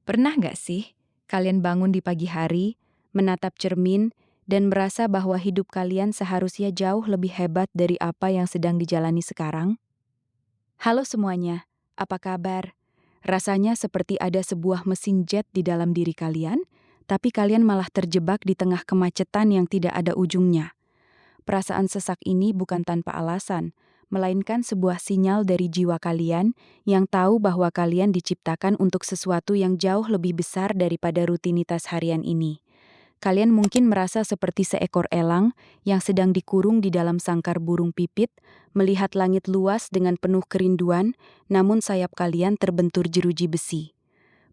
Pernah nggak sih kalian bangun di pagi hari, menatap cermin, dan merasa bahwa hidup kalian seharusnya jauh lebih hebat dari apa yang sedang dijalani sekarang? Halo semuanya, apa kabar? Rasanya seperti ada sebuah mesin jet di dalam diri kalian, tapi kalian malah terjebak di tengah kemacetan yang tidak ada ujungnya. Perasaan sesak ini bukan tanpa alasan, melainkan sebuah sinyal dari jiwa kalian yang tahu bahwa kalian diciptakan untuk sesuatu yang jauh lebih besar daripada rutinitas harian ini. Kalian mungkin merasa seperti seekor elang yang sedang dikurung di dalam sangkar burung pipit, melihat langit luas dengan penuh kerinduan, namun sayap kalian terbentur jeruji besi.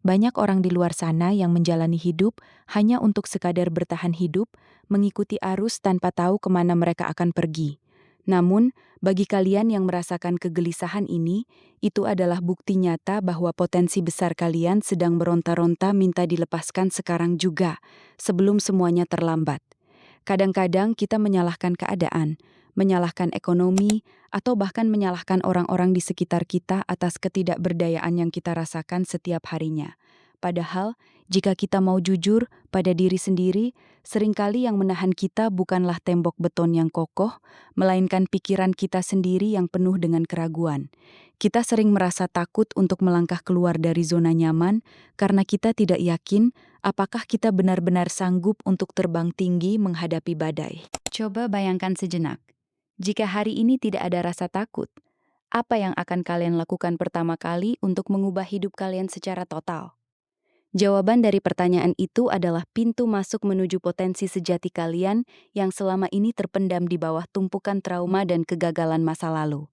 Banyak orang di luar sana yang menjalani hidup hanya untuk sekadar bertahan hidup, mengikuti arus tanpa tahu kemana mereka akan pergi. Namun, bagi kalian yang merasakan kegelisahan ini, itu adalah bukti nyata bahwa potensi besar kalian sedang meronta-ronta minta dilepaskan sekarang juga, sebelum semuanya terlambat. Kadang-kadang kita menyalahkan keadaan, menyalahkan ekonomi, atau bahkan menyalahkan orang-orang di sekitar kita atas ketidakberdayaan yang kita rasakan setiap harinya. Padahal, jika kita mau jujur pada diri sendiri, seringkali yang menahan kita bukanlah tembok beton yang kokoh, melainkan pikiran kita sendiri yang penuh dengan keraguan. Kita sering merasa takut untuk melangkah keluar dari zona nyaman karena kita tidak yakin apakah kita benar-benar sanggup untuk terbang tinggi menghadapi badai. Coba bayangkan sejenak. Jika hari ini tidak ada rasa takut, apa yang akan kalian lakukan pertama kali untuk mengubah hidup kalian secara total? Jawaban dari pertanyaan itu adalah pintu masuk menuju potensi sejati kalian yang selama ini terpendam di bawah tumpukan trauma dan kegagalan masa lalu.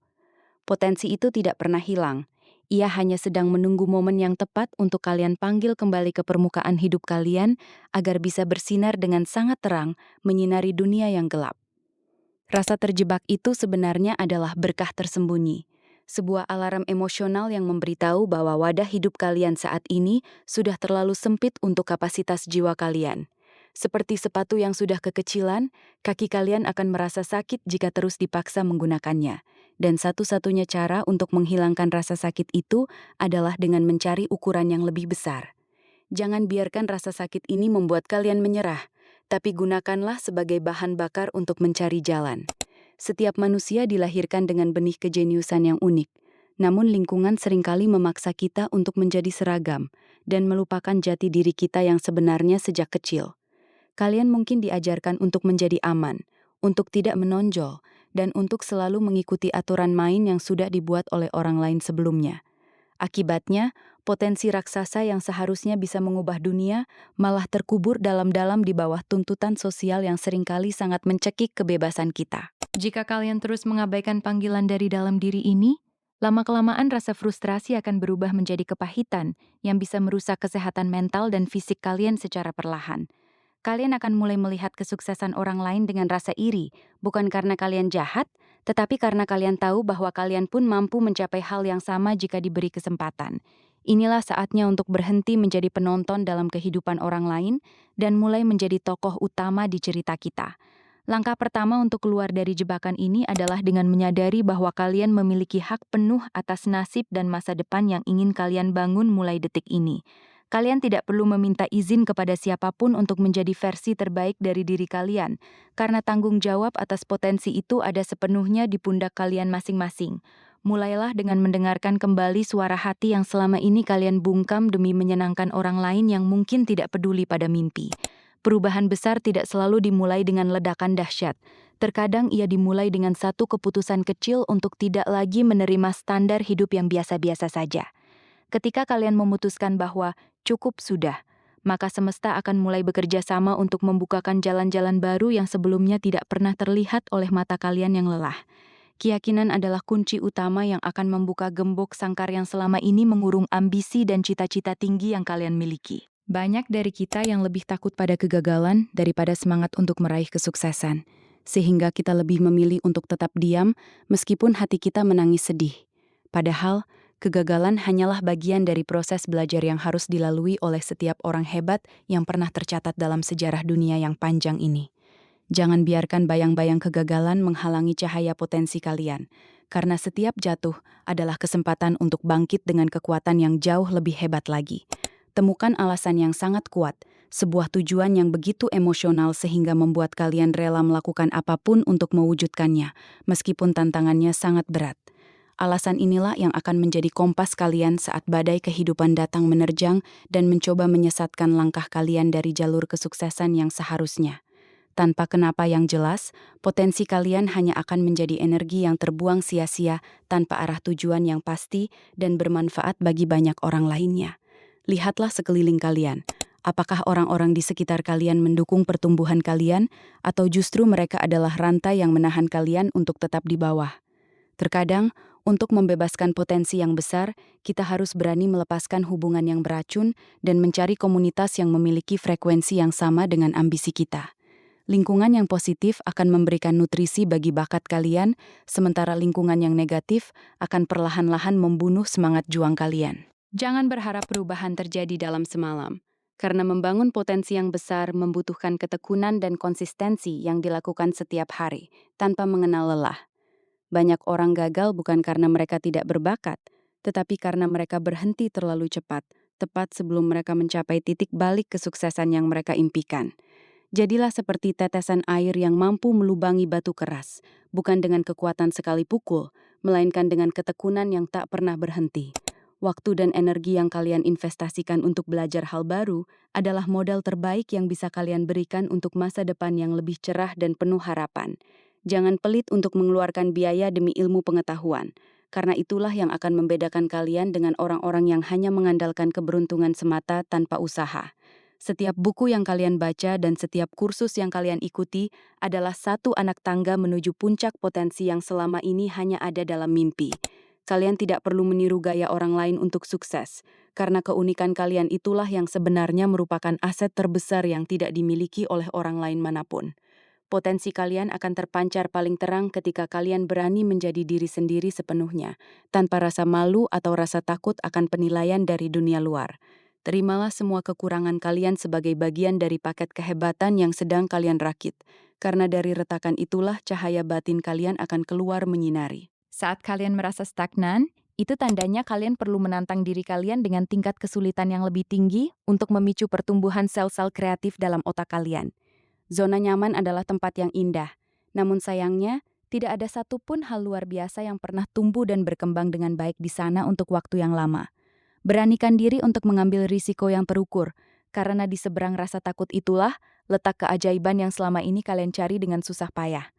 Potensi itu tidak pernah hilang. Ia hanya sedang menunggu momen yang tepat untuk kalian panggil kembali ke permukaan hidup kalian agar bisa bersinar dengan sangat terang, menyinari dunia yang gelap. Rasa terjebak itu sebenarnya adalah berkah tersembunyi. Sebuah alarm emosional yang memberitahu bahwa wadah hidup kalian saat ini sudah terlalu sempit untuk kapasitas jiwa kalian. Seperti sepatu yang sudah kekecilan, kaki kalian akan merasa sakit jika terus dipaksa menggunakannya. Dan satu-satunya cara untuk menghilangkan rasa sakit itu adalah dengan mencari ukuran yang lebih besar. Jangan biarkan rasa sakit ini membuat kalian menyerah, tapi gunakanlah sebagai bahan bakar untuk mencari jalan. Setiap manusia dilahirkan dengan benih kejeniusan yang unik, namun lingkungan seringkali memaksa kita untuk menjadi seragam dan melupakan jati diri kita yang sebenarnya sejak kecil. Kalian mungkin diajarkan untuk menjadi aman, untuk tidak menonjol, dan untuk selalu mengikuti aturan main yang sudah dibuat oleh orang lain sebelumnya. Akibatnya, potensi raksasa yang seharusnya bisa mengubah dunia malah terkubur dalam-dalam di bawah tuntutan sosial yang seringkali sangat mencekik kebebasan kita. Jika kalian terus mengabaikan panggilan dari dalam diri ini, lama-kelamaan rasa frustrasi akan berubah menjadi kepahitan yang bisa merusak kesehatan mental dan fisik kalian secara perlahan. Kalian akan mulai melihat kesuksesan orang lain dengan rasa iri, bukan karena kalian jahat, tetapi karena kalian tahu bahwa kalian pun mampu mencapai hal yang sama jika diberi kesempatan. Inilah saatnya untuk berhenti menjadi penonton dalam kehidupan orang lain dan mulai menjadi tokoh utama di cerita kita. Langkah pertama untuk keluar dari jebakan ini adalah dengan menyadari bahwa kalian memiliki hak penuh atas nasib dan masa depan yang ingin kalian bangun mulai detik ini. Kalian tidak perlu meminta izin kepada siapapun untuk menjadi versi terbaik dari diri kalian, karena tanggung jawab atas potensi itu ada sepenuhnya di pundak kalian masing-masing. Mulailah dengan mendengarkan kembali suara hati yang selama ini kalian bungkam demi menyenangkan orang lain yang mungkin tidak peduli pada mimpi. Perubahan besar tidak selalu dimulai dengan ledakan dahsyat. Terkadang ia dimulai dengan satu keputusan kecil untuk tidak lagi menerima standar hidup yang biasa-biasa saja. Ketika kalian memutuskan bahwa cukup sudah, maka semesta akan mulai bekerja sama untuk membukakan jalan-jalan baru yang sebelumnya tidak pernah terlihat oleh mata kalian yang lelah. Keyakinan adalah kunci utama yang akan membuka gembok sangkar yang selama ini mengurung ambisi dan cita-cita tinggi yang kalian miliki. Banyak dari kita yang lebih takut pada kegagalan daripada semangat untuk meraih kesuksesan, sehingga kita lebih memilih untuk tetap diam meskipun hati kita menangis sedih. Padahal, kegagalan hanyalah bagian dari proses belajar yang harus dilalui oleh setiap orang hebat yang pernah tercatat dalam sejarah dunia yang panjang ini. Jangan biarkan bayang-bayang kegagalan menghalangi cahaya potensi kalian, karena setiap jatuh adalah kesempatan untuk bangkit dengan kekuatan yang jauh lebih hebat lagi. Temukan alasan yang sangat kuat, sebuah tujuan yang begitu emosional sehingga membuat kalian rela melakukan apapun untuk mewujudkannya, meskipun tantangannya sangat berat. Alasan inilah yang akan menjadi kompas kalian saat badai kehidupan datang menerjang dan mencoba menyesatkan langkah kalian dari jalur kesuksesan yang seharusnya. Tanpa kenapa yang jelas, potensi kalian hanya akan menjadi energi yang terbuang sia-sia tanpa arah tujuan yang pasti dan bermanfaat bagi banyak orang lainnya. Lihatlah sekeliling kalian. Apakah orang-orang di sekitar kalian mendukung pertumbuhan kalian, atau justru mereka adalah rantai yang menahan kalian untuk tetap di bawah? Terkadang, untuk membebaskan potensi yang besar, kita harus berani melepaskan hubungan yang beracun dan mencari komunitas yang memiliki frekuensi yang sama dengan ambisi kita. Lingkungan yang positif akan memberikan nutrisi bagi bakat kalian, sementara lingkungan yang negatif akan perlahan-lahan membunuh semangat juang kalian. Jangan berharap perubahan terjadi dalam semalam, karena membangun potensi yang besar membutuhkan ketekunan dan konsistensi yang dilakukan setiap hari, tanpa mengenal lelah. Banyak orang gagal bukan karena mereka tidak berbakat, tetapi karena mereka berhenti terlalu cepat, tepat sebelum mereka mencapai titik balik kesuksesan yang mereka impikan. Jadilah seperti tetesan air yang mampu melubangi batu keras, bukan dengan kekuatan sekali pukul, melainkan dengan ketekunan yang tak pernah berhenti. Waktu dan energi yang kalian investasikan untuk belajar hal baru adalah modal terbaik yang bisa kalian berikan untuk masa depan yang lebih cerah dan penuh harapan. Jangan pelit untuk mengeluarkan biaya demi ilmu pengetahuan, karena itulah yang akan membedakan kalian dengan orang-orang yang hanya mengandalkan keberuntungan semata tanpa usaha. Setiap buku yang kalian baca dan setiap kursus yang kalian ikuti adalah satu anak tangga menuju puncak potensi yang selama ini hanya ada dalam mimpi. Kalian tidak perlu meniru gaya orang lain untuk sukses, karena keunikan kalian itulah yang sebenarnya merupakan aset terbesar yang tidak dimiliki oleh orang lain manapun. Potensi kalian akan terpancar paling terang ketika kalian berani menjadi diri sendiri sepenuhnya, tanpa rasa malu atau rasa takut akan penilaian dari dunia luar. Terimalah semua kekurangan kalian sebagai bagian dari paket kehebatan yang sedang kalian rakit, karena dari retakan itulah cahaya batin kalian akan keluar menyinari. Saat kalian merasa stagnan, itu tandanya kalian perlu menantang diri kalian dengan tingkat kesulitan yang lebih tinggi untuk memicu pertumbuhan sel-sel kreatif dalam otak kalian. Zona nyaman adalah tempat yang indah, namun sayangnya, tidak ada satupun hal luar biasa yang pernah tumbuh dan berkembang dengan baik di sana untuk waktu yang lama. Beranikan diri untuk mengambil risiko yang terukur, karena di seberang rasa takut itulah letak keajaiban yang selama ini kalian cari dengan susah payah.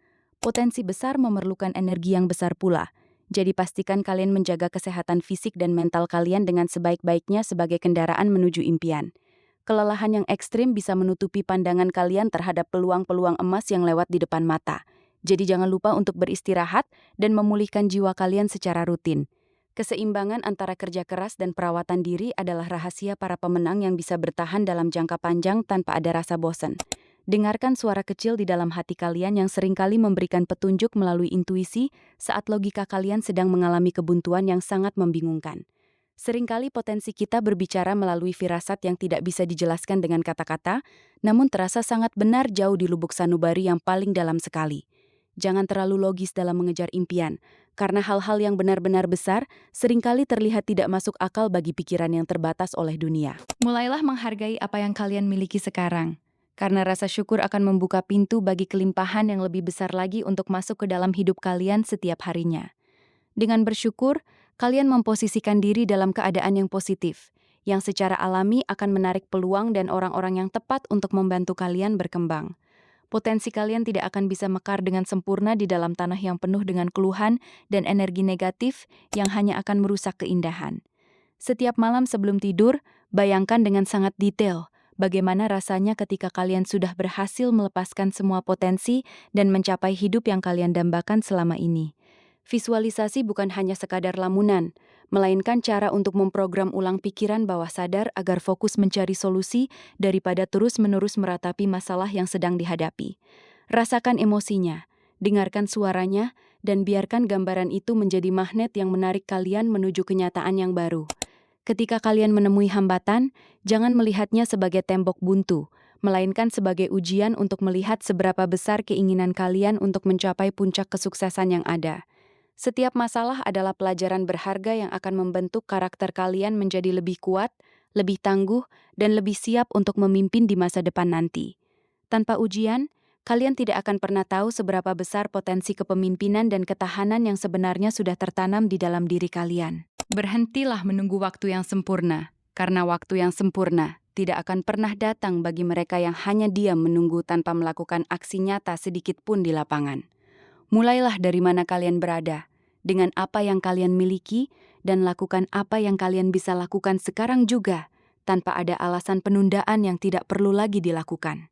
Potensi besar memerlukan energi yang besar pula, jadi pastikan kalian menjaga kesehatan fisik dan mental kalian dengan sebaik-baiknya sebagai kendaraan menuju impian. Kelelahan yang ekstrim bisa menutupi pandangan kalian terhadap peluang-peluang emas yang lewat di depan mata. Jadi jangan lupa untuk beristirahat dan memulihkan jiwa kalian secara rutin. Keseimbangan antara kerja keras dan perawatan diri adalah rahasia para pemenang yang bisa bertahan dalam jangka panjang tanpa ada rasa bosan. Dengarkan suara kecil di dalam hati kalian yang seringkali memberikan petunjuk melalui intuisi saat logika kalian sedang mengalami kebuntuan yang sangat membingungkan. Seringkali potensi kita berbicara melalui firasat yang tidak bisa dijelaskan dengan kata-kata, namun terasa sangat benar jauh di lubuk sanubari yang paling dalam sekali. Jangan terlalu logis dalam mengejar impian, karena hal-hal yang benar-benar besar seringkali terlihat tidak masuk akal bagi pikiran yang terbatas oleh dunia. Mulailah menghargai apa yang kalian miliki sekarang, karena rasa syukur akan membuka pintu bagi kelimpahan yang lebih besar lagi untuk masuk ke dalam hidup kalian setiap harinya. Dengan bersyukur, kalian memposisikan diri dalam keadaan yang positif, yang secara alami akan menarik peluang dan orang-orang yang tepat untuk membantu kalian berkembang. Potensi kalian tidak akan bisa mekar dengan sempurna di dalam tanah yang penuh dengan keluhan dan energi negatif yang hanya akan merusak keindahan. Setiap malam sebelum tidur, bayangkan dengan sangat detail bagaimana rasanya ketika kalian sudah berhasil melepaskan semua potensi dan mencapai hidup yang kalian dambakan selama ini. Visualisasi bukan hanya sekadar lamunan, melainkan cara untuk memprogram ulang pikiran bawah sadar agar fokus mencari solusi daripada terus-menerus meratapi masalah yang sedang dihadapi. Rasakan emosinya, dengarkan suaranya, dan biarkan gambaran itu menjadi magnet yang menarik kalian menuju kenyataan yang baru. Ketika kalian menemui hambatan, jangan melihatnya sebagai tembok buntu, melainkan sebagai ujian untuk melihat seberapa besar keinginan kalian untuk mencapai puncak kesuksesan yang ada. Setiap masalah adalah pelajaran berharga yang akan membentuk karakter kalian menjadi lebih kuat, lebih tangguh, dan lebih siap untuk memimpin di masa depan nanti. Tanpa ujian, kalian tidak akan pernah tahu seberapa besar potensi kepemimpinan dan ketahanan yang sebenarnya sudah tertanam di dalam diri kalian. Berhentilah menunggu waktu yang sempurna, karena waktu yang sempurna tidak akan pernah datang bagi mereka yang hanya diam menunggu tanpa melakukan aksi nyata sedikit pun di lapangan. Mulailah dari mana kalian berada, dengan apa yang kalian miliki, dan lakukan apa yang kalian bisa lakukan sekarang juga, tanpa ada alasan penundaan yang tidak perlu lagi dilakukan.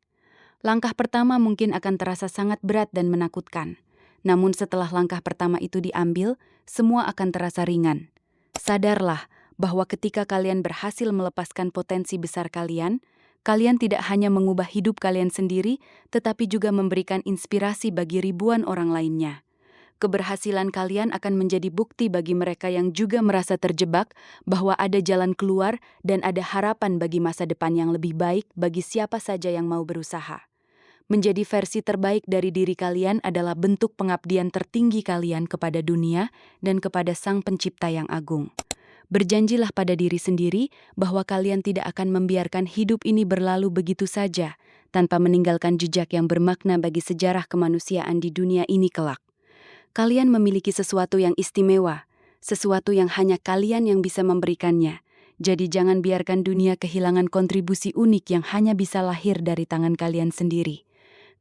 Langkah pertama mungkin akan terasa sangat berat dan menakutkan. Namun setelah langkah pertama itu diambil, semua akan terasa ringan. Sadarlah bahwa ketika kalian berhasil melepaskan potensi besar kalian, kalian tidak hanya mengubah hidup kalian sendiri, tetapi juga memberikan inspirasi bagi ribuan orang lainnya. Keberhasilan kalian akan menjadi bukti bagi mereka yang juga merasa terjebak bahwa ada jalan keluar dan ada harapan bagi masa depan yang lebih baik bagi siapa saja yang mau berusaha. Menjadi versi terbaik dari diri kalian adalah bentuk pengabdian tertinggi kalian kepada dunia dan kepada Sang Pencipta yang agung. Berjanjilah pada diri sendiri bahwa kalian tidak akan membiarkan hidup ini berlalu begitu saja, tanpa meninggalkan jejak yang bermakna bagi sejarah kemanusiaan di dunia ini kelak. Kalian memiliki sesuatu yang istimewa, sesuatu yang hanya kalian yang bisa memberikannya. Jadi jangan biarkan dunia kehilangan kontribusi unik yang hanya bisa lahir dari tangan kalian sendiri.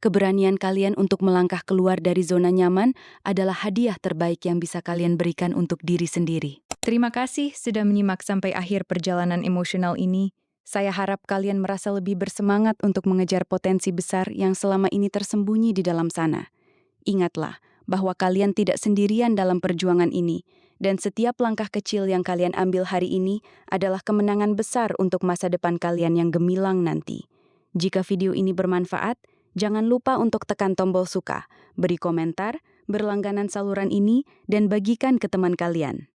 Keberanian kalian untuk melangkah keluar dari zona nyaman adalah hadiah terbaik yang bisa kalian berikan untuk diri sendiri. Terima kasih sudah menyimak sampai akhir perjalanan emosional ini. Saya harap kalian merasa lebih bersemangat untuk mengejar potensi besar yang selama ini tersembunyi di dalam sana. Ingatlah bahwa kalian tidak sendirian dalam perjuangan ini, dan setiap langkah kecil yang kalian ambil hari ini adalah kemenangan besar untuk masa depan kalian yang gemilang nanti. Jika video ini bermanfaat, jangan lupa untuk tekan tombol suka, beri komentar, berlangganan saluran ini, dan bagikan ke teman kalian.